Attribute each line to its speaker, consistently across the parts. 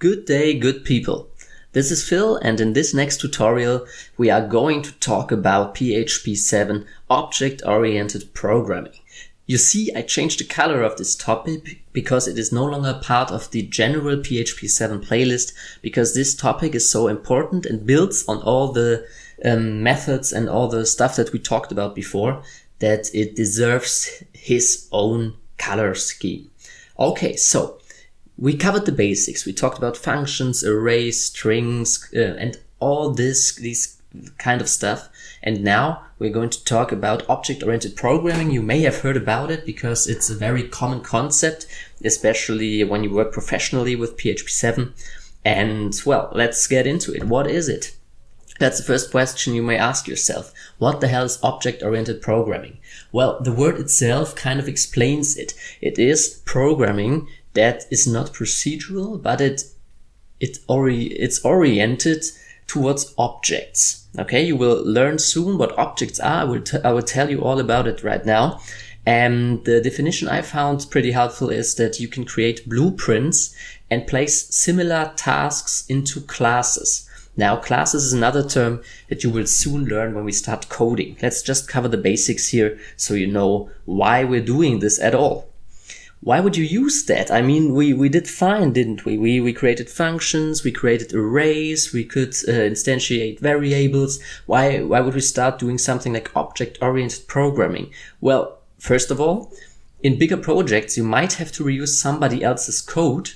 Speaker 1: Good day, good people. This is Phil, and in this next tutorial, we are going to talk about PHP 7 object-oriented programming. You see, I changed the color of this topic because it is no longer part of the general PHP 7 playlist, because this topic is so important and builds on all the methods and all the stuff that we talked about before, that it deserves his own color scheme. Okay, so we covered the basics. We talked about functions, arrays, strings, and all these kind of stuff. And now we're going to talk about object-oriented programming. You may have heard about it because it's a very common concept, especially when you work professionally with PHP 7. And well, let's get into it. What is it? That's the first question you may ask yourself. What the hell is object-oriented programming? Well, the word itself kind of explains it. It is programming that is not procedural, but it's oriented towards objects. Okay, you will learn soon what objects are. I will tell you all about it right now. And the definition I found pretty helpful is that you can create blueprints and place similar tasks into classes. Now, classes is another term that you will soon learn when we start coding. Let's just cover the basics here so you know why we're doing this at all. Why would you use that? I mean, we did fine, didn't we? We created functions, we created arrays, we could instantiate variables. Why would we start doing something like object-oriented programming? Well, first of all, in bigger projects, you might have to reuse somebody else's code.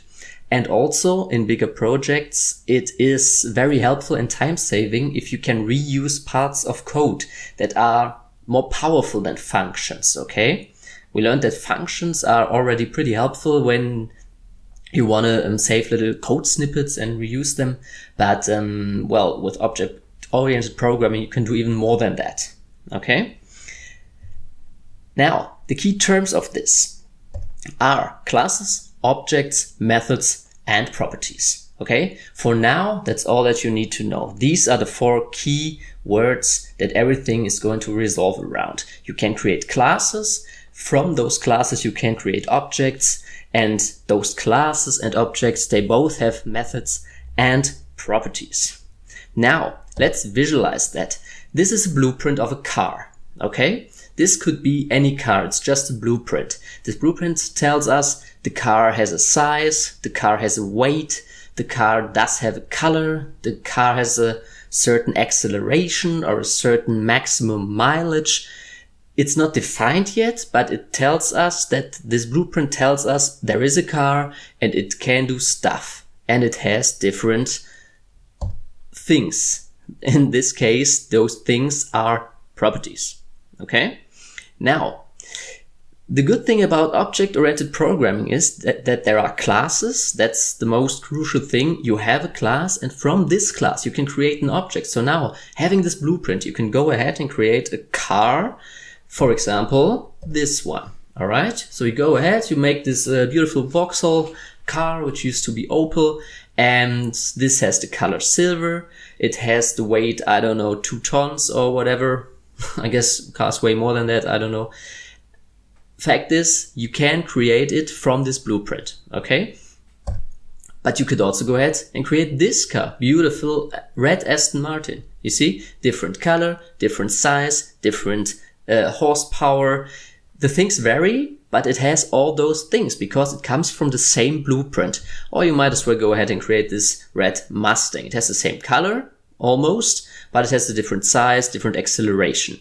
Speaker 1: And also in bigger projects, it is very helpful and time-saving if you can reuse parts of code that are more powerful than functions, okay? We learned that functions are already pretty helpful when you want to save little code snippets and reuse them. But, well, with object-oriented programming, you can do even more than that, okay? Now, the key terms of this are classes, objects, methods, and properties. Okay, for now, that's all that you need to know. These are the 4 key words that everything is going to resolve around. You can create classes. From those classes, you can create objects. And those classes and objects, they both have methods and properties. Now, let's visualize that. This is a blueprint of a car. Okay, this could be any car. It's just a blueprint. This blueprint tells us the car has a size, the car has a weight, the car does have a color, the car has a certain acceleration or a certain maximum mileage. It's not defined yet, but it tells us that this blueprint tells us there is a car and it can do stuff and it has different things. In this case, those things are properties. Okay? Now, the good thing about object-oriented programming is that there are classes. That's the most crucial thing. You have a class, and from this class you can create an object. So now, having this blueprint, you can go ahead and create a car. For example, this one. All right? So you go ahead, you make this beautiful Vauxhall car, which used to be Opel, and this has the color silver. It has the weight, I don't know, 2 tons or whatever. I guess cars weigh more than that, I don't know. Fact is, you can create it from this blueprint, okay? But you could also go ahead and create this car, beautiful red Aston Martin. You see, different color, different size, different horsepower. The things vary, but it has all those things because it comes from the same blueprint. Or you might as well go ahead and create this red Mustang. It has the same color, almost, but it has a different size, different acceleration.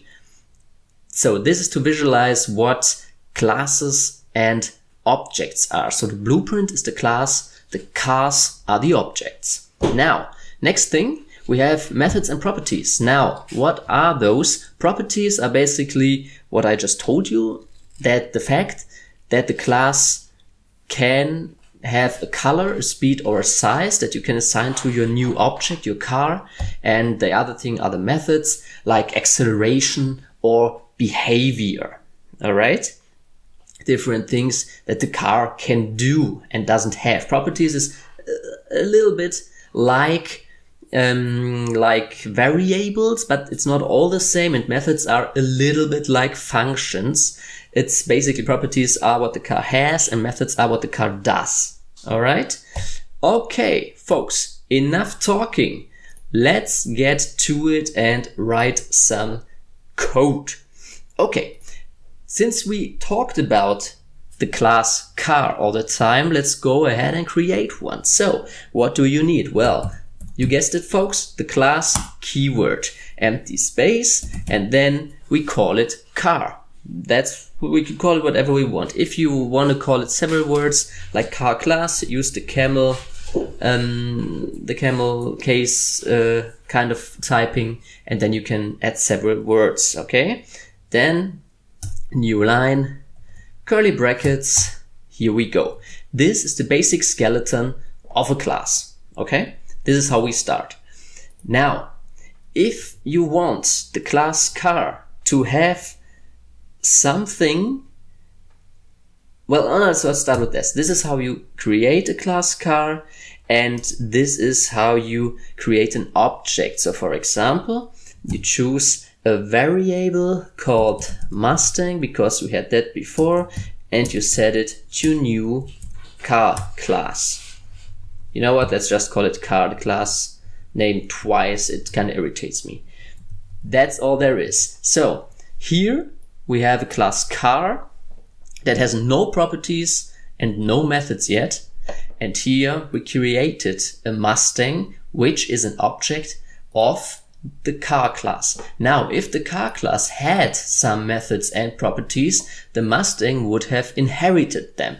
Speaker 1: So this is to visualize what classes and objects are. So the blueprint is the class, the cars are the objects. Now, next thing, we have methods and properties. Now, what are those? Properties are basically what I just told you, that the fact that the class can have a color, a speed, or a size that you can assign to your new object, your car. And the other thing are the methods like acceleration or behavior. All right? Different things that the car can do and doesn't have. Properties is a little bit like variables, but it's not all the same. And methods are a little bit like functions. It's basically properties are what the car has and methods are what the car does. All right. Okay, folks, enough talking. Let's get to it and write some code. Okay, since we talked about the class car all the time, let's go ahead and create one. So what do you need? Well, you guessed it, folks, the class keyword, empty space, and then we call it car. We can call it whatever we want. If you want to call it several words like car class, use the camel case kind of typing, and then you can add several words. Okay, then new line, curly brackets. Here we go. This is the basic skeleton of a class. Okay, this is how we start. Now, if you want the class car to have something, well, so let's start with this. This is how you create a class car, and this is how you create an object. So for example, you choose a variable called Mustang because we had that before, and you set it to new car class. You know what? Let's just call it car. The class name twice, it kind of irritates me. That's all there is. So here we have a class car that has no properties and no methods yet. And here we created a Mustang, which is an object of the car class. Now, if the car class had some methods and properties, the Mustang would have inherited them.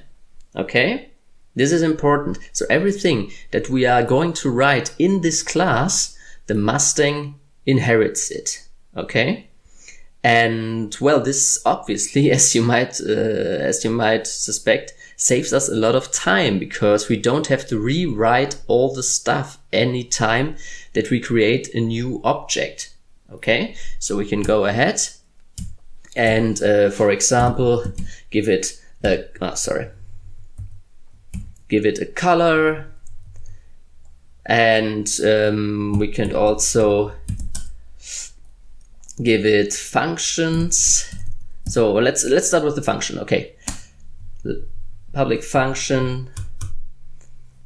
Speaker 1: Okay? This is important. So everything that we are going to write in this class, the Mustang inherits it. Okay? And well, this obviously, as you might suspect, saves us a lot of time because we don't have to rewrite all the stuff anytime that we create a new object. Okay, so we can go ahead and, for example, give it a color, and we can also give it functions. So let's start with the function. Okay, public function,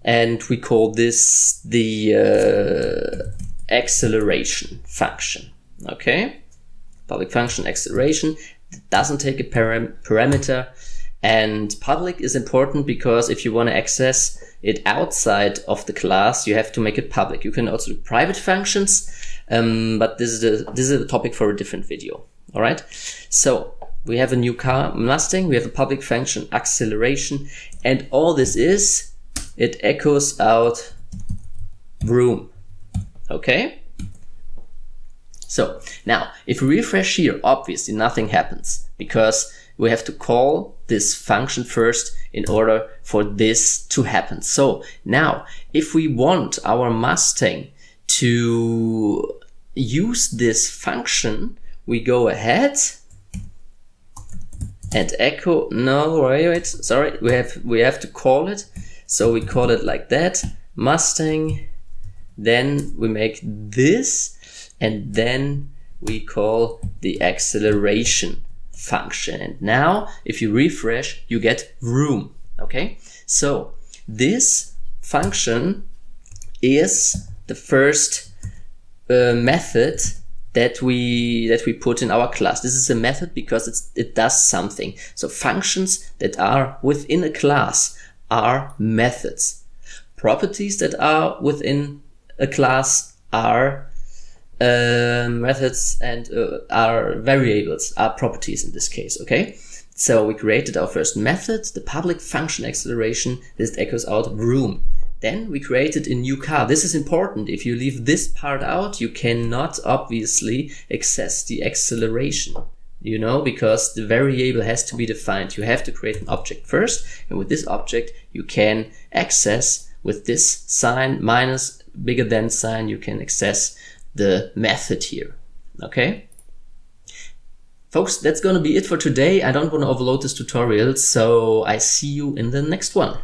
Speaker 1: and we call this the acceleration function. Okay, public function acceleration. It doesn't take a parameter, and public is important because if you want to access it outside of the class, you have to make it public. You can also do private functions, but this is a topic for a different video. All right, so we have a new car Mustang, we have a public function acceleration, and all this is, it echoes out room. Okay, so now if we refresh here, obviously nothing happens because we have to call this function first in order for this to happen. So now if we want our Mustang to use this function, we go ahead and echo, no, wait, sorry, we have to call it. So we call it like that, Mustang, then we make this, and then we call the acceleration function. And now if you refresh, you get room. Okay, so this function is the first method that we put in our class. This is a method because it does something. So functions that are within a class are methods. Properties that are within a class are methods, and are variables, are properties in this case. Okay, so we created our first method, the public function acceleration. This echoes out room. Then we created a new car. This is important. If you leave this part out, you cannot obviously access the acceleration, you know, because the variable has to be defined. You have to create an object first, and with this object you can access, with this sign minus bigger than sign, you can access the method here. Okay, folks, that's gonna be it for today. I don't want to overload this tutorial, so I see you in the next one.